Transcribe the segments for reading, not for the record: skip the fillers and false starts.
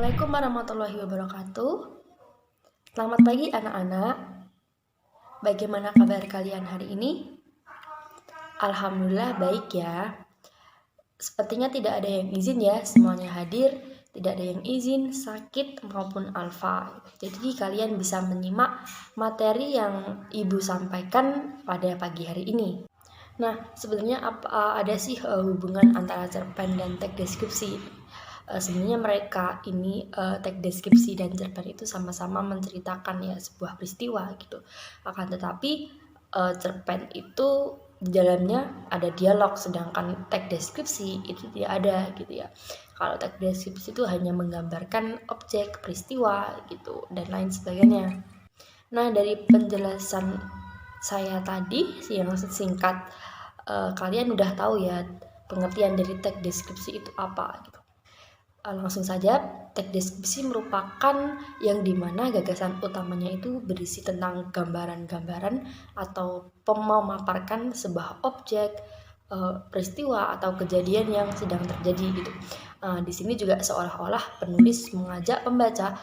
Assalamualaikum warahmatullahi wabarakatuh. Selamat pagi anak-anak. Bagaimana kabar kalian hari ini? Alhamdulillah baik ya. Sepertinya tidak ada yang izin ya, semuanya hadir. Tidak ada yang izin, sakit maupun alfa. Jadi kalian bisa menyimak materi yang ibu sampaikan pada pagi hari ini. Nah, sebenarnya ada sih hubungan antara cerpen dan teks deskripsi? Sebenarnya mereka ini teks deskripsi dan cerpen itu sama-sama menceritakan ya sebuah peristiwa gitu. Akan tetapi cerpen itu di dalamnya ada dialog, sedangkan teks deskripsi itu tidak ada gitu ya. Kalau teks deskripsi itu hanya menggambarkan objek, peristiwa gitu dan lain sebagainya. Nah, dari penjelasan saya tadi yang singkat, kalian udah tahu ya pengertian dari teks deskripsi itu apa gitu. Langsung saja, teks deskripsi merupakan yang dimana gagasan utamanya itu berisi tentang gambaran-gambaran atau memaparkan sebuah objek, peristiwa atau kejadian yang sedang terjadi gitu. Di sini juga seolah-olah penulis mengajak pembaca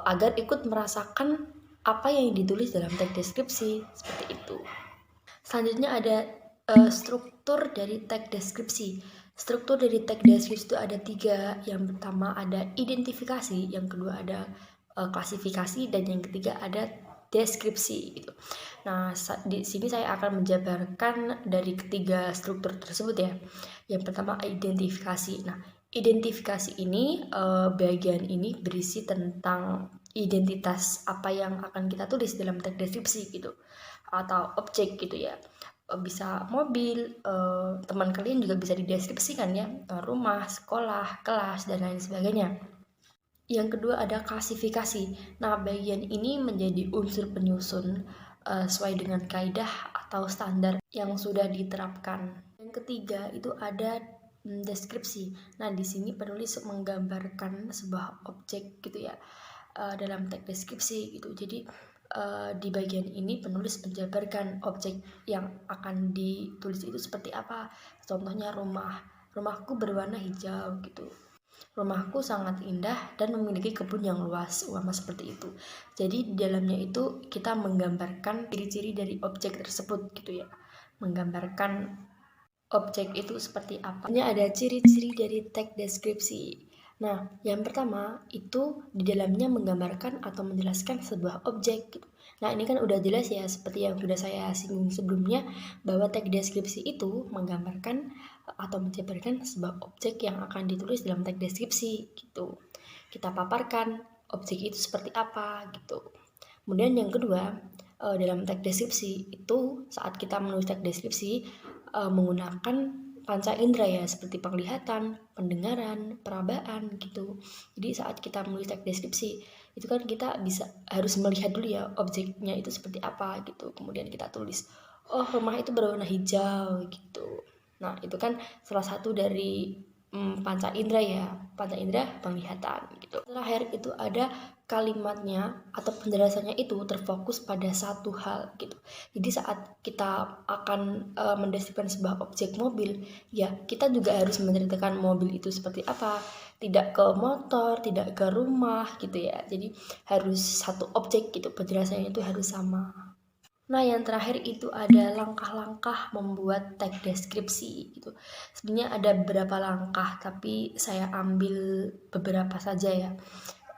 agar ikut merasakan apa yang ditulis dalam teks deskripsi seperti itu. Selanjutnya ada struktur dari teks deskripsi. Struktur dari teks deskripsi itu ada 3. Yang pertama ada identifikasi, yang kedua ada klasifikasi, dan yang ketiga ada deskripsi gitu. Nah, di sini saya akan menjabarkan dari ketiga struktur tersebut ya. Yang pertama identifikasi. Nah, identifikasi ini bagian ini berisi tentang identitas apa yang akan kita tulis dalam teks deskripsi gitu, atau objek gitu ya. Bisa mobil, teman kalian juga bisa dideskripsikan ya, rumah, sekolah, kelas, dan lain sebagainya. Yang kedua ada klasifikasi. Nah, bagian ini menjadi unsur penyusun sesuai dengan kaidah atau standar yang sudah diterapkan. Yang ketiga itu ada deskripsi. Nah, di sini penulis menggambarkan sebuah objek gitu ya dalam teks deskripsi gitu. Jadi di bagian ini penulis menjabarkan objek yang akan ditulis itu seperti apa. Contohnya rumahku berwarna hijau gitu. Rumahku sangat indah dan memiliki kebun yang luas, seperti itu. Jadi di dalamnya itu kita menggambarkan ciri-ciri dari objek tersebut gitu ya. Menggambarkan objek itu seperti apa. Ini ada ciri-ciri dari teks deskripsi. Nah, yang pertama itu di dalamnya menggambarkan atau menjelaskan sebuah objek gitu. Nah, ini kan udah jelas ya, seperti yang sudah saya singgung sebelumnya, bahwa teks deskripsi itu menggambarkan atau menjabarkan sebuah objek yang akan ditulis dalam teks deskripsi gitu. Kita paparkan objek itu seperti apa gitu. Kemudian yang kedua, dalam teks deskripsi itu saat kita menulis teks deskripsi menggunakan panca indera ya, seperti penglihatan, pendengaran, perabaan gitu. Jadi saat kita menulis teks deskripsi itu kan kita harus melihat dulu ya objeknya itu seperti apa gitu. Kemudian kita tulis, oh rumah itu berwarna hijau gitu. Nah, itu kan salah satu dari panca indera ya, panca indera penglihatan gitu. Terakhir itu ada kalimatnya atau penjelasannya itu terfokus pada satu hal gitu. Jadi saat kita akan mendeskripsikan sebuah objek mobil, ya kita juga harus menceritakan mobil itu seperti apa. Tidak ke motor, tidak ke rumah gitu ya. Jadi harus satu objek gitu, penjelasannya itu harus sama. Nah, yang terakhir itu ada langkah-langkah membuat teks deskripsi gitu. Sebenarnya ada beberapa langkah, tapi saya ambil beberapa saja ya.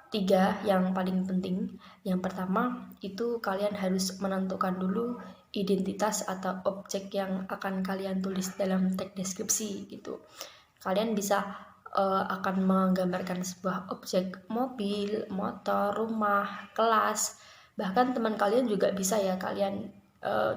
3 yang paling penting. Yang pertama itu kalian harus menentukan dulu identitas atau objek yang akan kalian tulis dalam teks deskripsi gitu. Kalian bisa akan menggambarkan sebuah objek mobil, motor, rumah, kelas. Bahkan teman kalian juga bisa ya kalian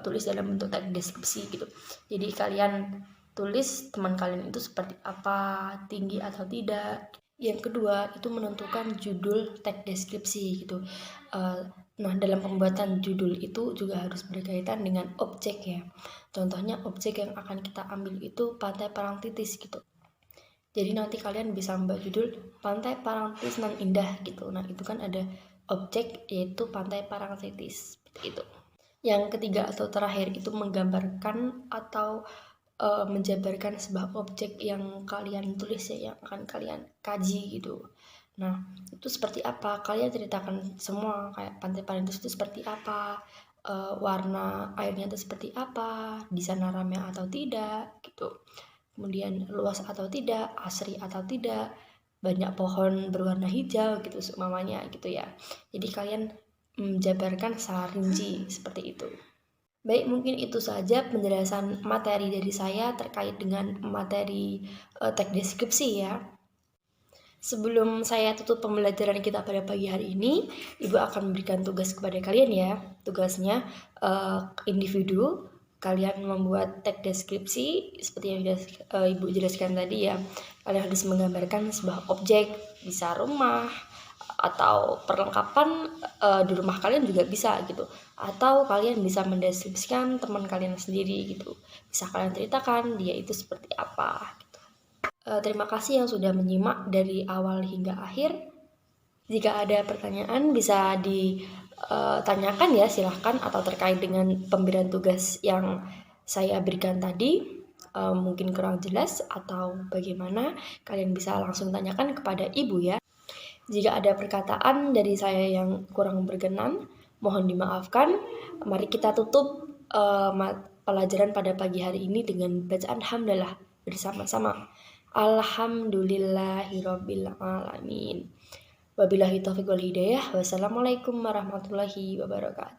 tulis dalam bentuk teks deskripsi gitu. Jadi kalian tulis teman kalian itu seperti apa, tinggi atau tidak. Yang kedua itu menentukan judul teks deskripsi gitu. Nah, dalam pembuatan judul itu juga harus berkaitan dengan objek ya. Contohnya objek yang akan kita ambil itu Pantai Parangtritis gitu. Jadi nanti kalian bisa membuat judul Pantai Parangtritis nan indah gitu. Nah, itu kan ada objek yaitu Pantai Parangtritis itu. Yang ketiga atau terakhir itu menggambarkan atau menjabarkan sebuah objek yang kalian tulis ya, yang akan kalian kaji gitu. Nah, itu seperti apa? Kalian ceritakan semua, kayak Pantai Parangtritis itu seperti apa, warna airnya itu seperti apa, di sana ramai atau tidak, gitu. Kemudian luas atau tidak, asri atau tidak, banyak pohon berwarna hijau gitu seumpamanya gitu ya. Jadi kalian menjabarkan secara rinci seperti itu. Baik, mungkin itu saja penjelasan materi dari saya terkait dengan materi teks deskripsi ya. Sebelum saya tutup pembelajaran kita pada pagi hari ini, Ibu akan memberikan tugas kepada kalian ya. Tugasnya individu, kalian membuat teks deskripsi seperti yang Ibu jelaskan tadi ya. Kalian harus menggambarkan sebuah objek, bisa rumah atau perlengkapan di rumah kalian juga bisa gitu. Atau kalian bisa mendeskripsikan teman kalian sendiri gitu. Bisa kalian ceritakan dia itu seperti apa. Terima kasih yang sudah menyimak dari awal hingga akhir. Jika ada pertanyaan bisa ditanyakan ya, silahkan, atau terkait dengan pemberian tugas yang saya berikan tadi mungkin kurang jelas atau bagaimana, kalian bisa langsung tanyakan kepada Ibu ya. Jika ada perkataan dari saya yang kurang berkenan, mohon dimaafkan. Mari kita tutup pelajaran pada pagi hari ini dengan bacaan hamdalah bersama-sama. Alhamdulillahirabbil alamin. Wabillahi taufiq wal hidayah. Wassalamualaikum warahmatullahi wabarakatuh.